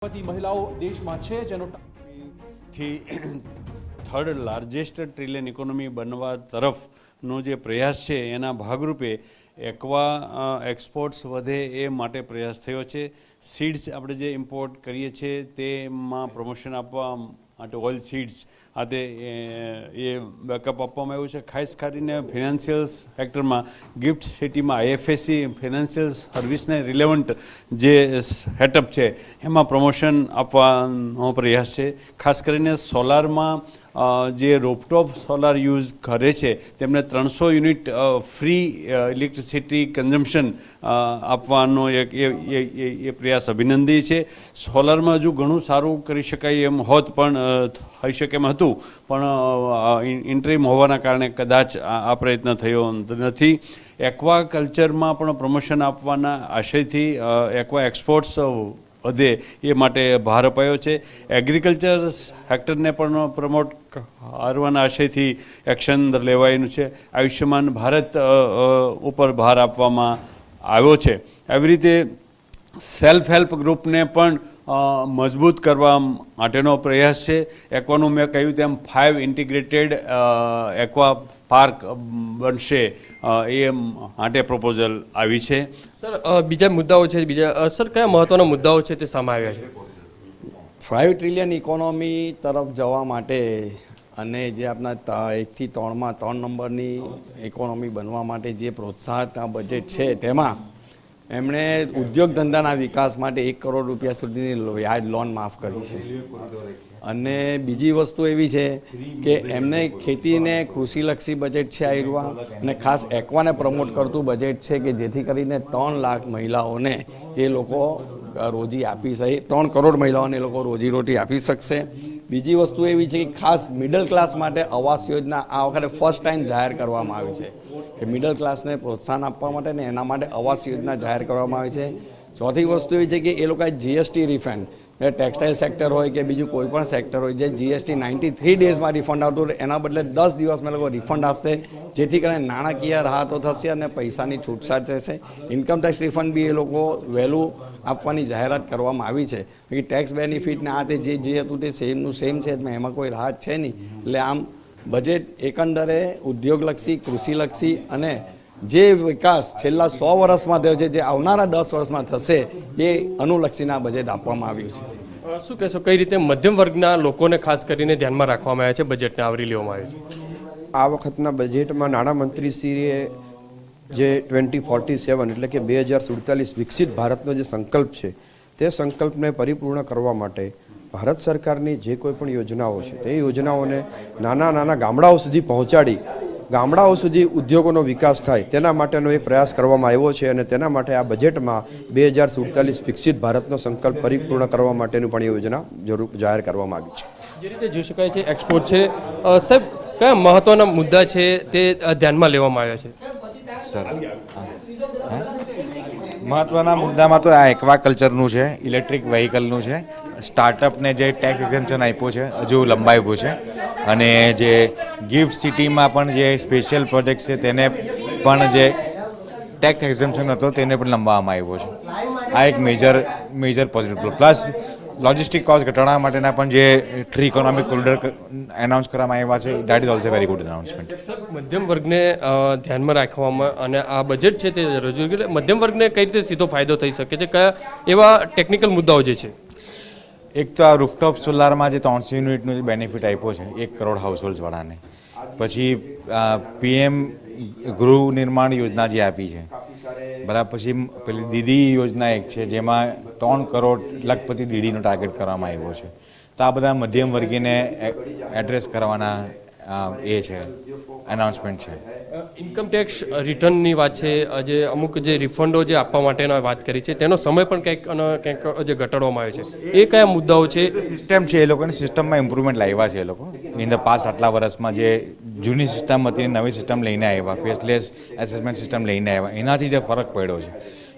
મહિલાઓ દેશમાં છે જેનો થી થર્ડ લાર્જેસ્ટ ટ્રિલિયન ઇકોનોમી બનવા તરફનો જે પ્રયાસ છે એના ભાગરૂપે એક્વા એક્સપોર્ટ્સ વધે એ માટે પ્રયાસ થયો છે. સીડ્સ આપણે જે ઇમ્પોર્ટ કરીએ છીએ તેમાં પ્રમોશન આપવા માટે ઓઇલ સીડ્સ આ તે એ બેકઅપ આપવામાં આવ્યું છે. ખાસ કરીને ફિનાન્શિયલ સેક્ટરમાં ગિફ્ટ સિટીમાં આઈએફએસસી ફિનાન્શિયલ સર્વિસને રિલેવન્ટ જે સેટઅપ છે એમાં પ્રમોશન આપવાનો પ્રયાસ છે. ખાસ કરીને સોલારમાં જે રોપટોપ સોલાર યુઝ કરે છે તેમને 300 યુનિટ ફ્રી ઇલેક્ટ્રિસિટી કન્ઝમ્પશન આપવાનો એક એ પ્રયાસ અભિનંદનીય છે. સોલારમાં હજુ ઘણું સારું કરી શકાય એમ હોત પણ થઈ શકે એમ હતું પણ ઇન્ટરીમ હોવાના કારણે કદાચ આ પ્રયત્ન થયો નથી. એક્વા કલ્ચરમાં પણ પ્રમોશન આપવાના આશયથી એક્વા એક્સપોર્ટ્સ વધે એ માટે ભાર અપાયો છે. એગ્રીકલ્ચર સેક્ટરને પણ પ્રમોટ કરવાના આશયથી એક્શન લેવાયેલું છે. આયુષ્યમાન ભારત ઉપર ભાર આપવામાં આવ્યો છે. એવી રીતે સેલ્ફ હેલ્પ ગ્રુપને પણ મજબૂત કરવા માટેનો પ્રયાસ છે. એક્વાનું મેં કહ્યું તેમ 5 ઇન્ટિગ્રેટેડ એક્વા પાર્ક બનશે એ માટે પ્રપોઝલ આવી છે. સર બીજા મુદ્દાઓ છે સર કયા મહત્વના મુદ્દાઓ છે તે સામે આવ્યા છે? 5 ટ્રિલિયન ઇકોનોમી તરફ જવા માટે અને જે આપણા 1 થી 3માં 3 નંબરની ઇકોનોમી બનવા માટે જે પ્રોત્સાહક બજેટ છે તેમાં એમણે ઉદ્યોગ ધંધાના વિકાસ માટે 1 કરોડ રૂપિયા સુધીની વ્યાજ લોન માફ કરી છે. અને બીજી વસ્તુ એવી છે કે એમને ખેતીને કૃષિલક્ષી બજેટ છે આવ્યું અને ખાસ એક્વાને પ્રમોટ કરતું બજેટ છે કે જેથી કરીને 3 લાખ મહિલાઓને એ લોકો રોજી આપી શકે, 3 કરોડ મહિલાઓને એ લોકો રોજીરોટી આપી શકશે. બીજી વસ્તુ એવી છે કે ખાસ મિડલ ક્લાસ માટે આવાસ યોજના આ વખતે ફર્સ્ટ ટાઈમ જાહેર કરવામાં આવી છે કે મિડલ ક્લાસને પ્રોત્સાહન આપવા માટે ને એના માટે આવાસ યોજના જાહેર કરવામાં આવી છે. ચોથી વસ્તુ એવી છે કે એ લોકોએ જીએસટી રિફંડ ટેક્સટાઇલ સેક્ટર હોય કે બીજું કોઈ પણ સેક્ટર હોય જે જીએસટી 93 ડેઝમાં રિફંડ આવતું એના બદલે 10 દિવસમાં લોકો રિફંડ આપશે જેથી કરીને નાણાકીય રાહતો થશે અને પૈસાની છૂટછાટ થશે. ઇન્કમટેક્સ રિફંડ બી એ લોકો વહેલું આપવાની જાહેરાત કરવામાં આવી છે. બાકી ટેક્સ બેનિફિટને આ તે જે હતું તે સેમનું સેમ છે, એમાં કોઈ રાહત છે નહીં. એટલે આમ બજેટ એકંદરે ઉદ્યોગલક્ષી, કૃષિલક્ષી અને જે વિકાસ છેલ્લા 100 વર્ષમાં થયો છે જે આવનારા 10 વર્ષમાં થશે એ અનુલક્ષીના બજેટ આપવામાં આવ્યું છે. શું કહેશો કઈ રીતે મધ્યમ વર્ગના લોકોને ખાસ કરીને ધ્યાનમાં રાખવામાં આવ્યા છે, બજેટને આવરી લેવામાં આવ્યું છે? આ વખતના બજેટમાં નાણામંત્રીશ્રીએ જે 2047 એટલે કે 2047 વિકસિત ભારતનો જે સંકલ્પ છે તે સંકલ્પને પરિપૂર્ણ કરવા માટે ભારત સરકારની જે કોઈ પણ યોજનાઓ છે તે યોજનાઓને નાના નાના ગામડાઓ સુધી પહોંચાડી ગામડાઓ સુધી ઉદ્યોગોનો વિકાસ થાય તેના માટેનો એક પ્રયાસ કરવામાં આવ્યો છે. અને તેના માટે આ બજેટમાં 2047 વિકસિત ભારતનો સંકલ્પ પરિપૂર્ણ કરવા માટેનું પણ યોજના જાહેર કરવામાં આવી છે. જે રીતે જોઈ શકાય છે એક્સપોર્ટ છે સાહેબ, કયા મહત્વના મુદ્દા છે તે ધ્યાનમાં લેવામાં આવ્યા છે? મહત્વના મુદ્દામાં તો આ એક્વા કલ્ચરનું છે, ઇલેક્ટ્રિક વ્હીકલનું છે, સ્ટાર્ટઅપને જે ટેક્સ એક્ઝેમ્પશન આપ્યું છે હજુ લંબાવ્યું છે અને જે ગિફ્ટ સિટીમાં પણ જે સ્પેશિયલ પ્રોજેક્ટ છે તેને પણ જે ટેક્સ એક્ઝેમ્પશન હતો તેને પણ લંબાવવામાં આવ્યો છે. આ એક major positive. Plus logistic cost ઘટાડવા માટેના પણ જે 3 ઇકોનોમિક કોરિડોર એનાઉન્સ કરવામાં આવ્યા છે that is also very good announcement. મધ્યમ વર્ગને ધ્યાનમાં રાખવામાં અને આ બજેટ છે તે રજૂ કર્યું. મધ્યમ વર્ગને કઈ રીતે સીધો ફાયદો થઈ શકે છે, કયા એવા ટેકનિકલ મુદ્દાઓ જે છે? એક તો આ રૂફટોપ સોલારમાં જે 300 યુનિટનું જે બેનિફિટ આપ્યો છે 1 કરોડ હાઉસહોલ્ડ્સવાળાને, પછી પીએમ ગૃહ નિર્માણ યોજના જે આપી છે બરાબર, પછી પેલી દીદી યોજના એક છે જેમાં 3 કરોડ લખપતિ દીદીનો ટાર્ગેટ કરવામાં આવ્યો છે. તો આ બધા મધ્યમ વર્ગીને એડ્રેસ કરવાના એ છે એનાઉન્સમેન્ટ છે. ઇન્કમટેક્સ રિટર્નની વાત છે, જે અમુક જે રિફંડો જે આપવા માટેનો વાત કરી છે તેનો સમય પણ કંઈક જે ઘટાડવામાં આવ્યો છે, એ કયા મુદ્દાઓ છે? સિસ્ટમ છે, એ લોકોની સિસ્ટમમાં ઇમ્પ્રુવમેન્ટ લાવ્યા છે. એ લોકો ઇન ધ પાસ્ટ આટલા વર્ષમાં જે જૂની સિસ્ટમ હતી નવી સિસ્ટમ લઈને આવ્યા, ફેસલેસ એસેસમેન્ટ સિસ્ટમ લઈને આવ્યા, એનાથી જે ફરક પડ્યો છે,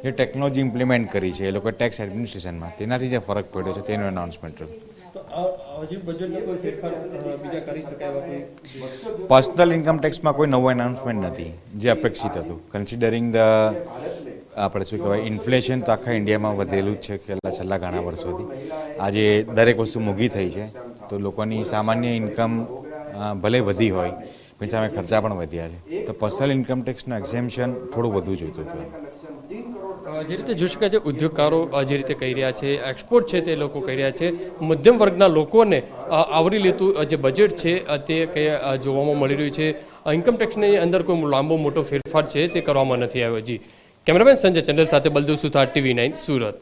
જે ટેકનોલોજી ઇમ્પ્લિમેન્ટ કરી છે એ લોકો ટેક્સ એડમિનિસ્ટ્રેશનમાં, તેનાથી જે ફરક પડ્યો છે તેનું એનાઉન્સમેન્ટ રહ્યું. પર્સનલ ઇન્કમ ટેક્સમાં કોઈ નવું એનાઉન્સમેન્ટ નથી જે અપેક્ષિત હતું. કન્સિડરિંગ ધ આપણે શું કહેવાય ઇન્ફ્લેશન તો આખા ઇન્ડિયામાં વધેલું જ છે છેલ્લા ઘણા વર્ષોથી. આજે દરેક વસ્તુ મોંઘી થઈ છે, તો લોકોની સામાન્ય ઇન્કમ ભલે વધી હોય પણ સામે ખર્ચા પણ વધ્યા છે, તો પર્સનલ ઇન્કમ ટેક્સનું એક્ઝેમ્પશન થોડું વધુ જોઈતું હતું. જે રીતે જોઈ શકાય છે ઉદ્યોગકારો જે રીતે કહી રહ્યા છે, એક્સપોર્ટ છે તે લોકો કહી રહ્યા છે, મધ્યમ વર્ગના લોકોને આવરી લેતું જે બજેટ છે તે જોવામાં મળી રહ્યું છે. ઇન્કમ ટેક્સની અંદર કોઈ લાંબો મોટો ફેરફાર છે તે કરવામાં નથી આવ્યો. જી, કેમેરામેન સંજય ચંડલ સાથે બલદેવ સુથાર, TV9 સુરત.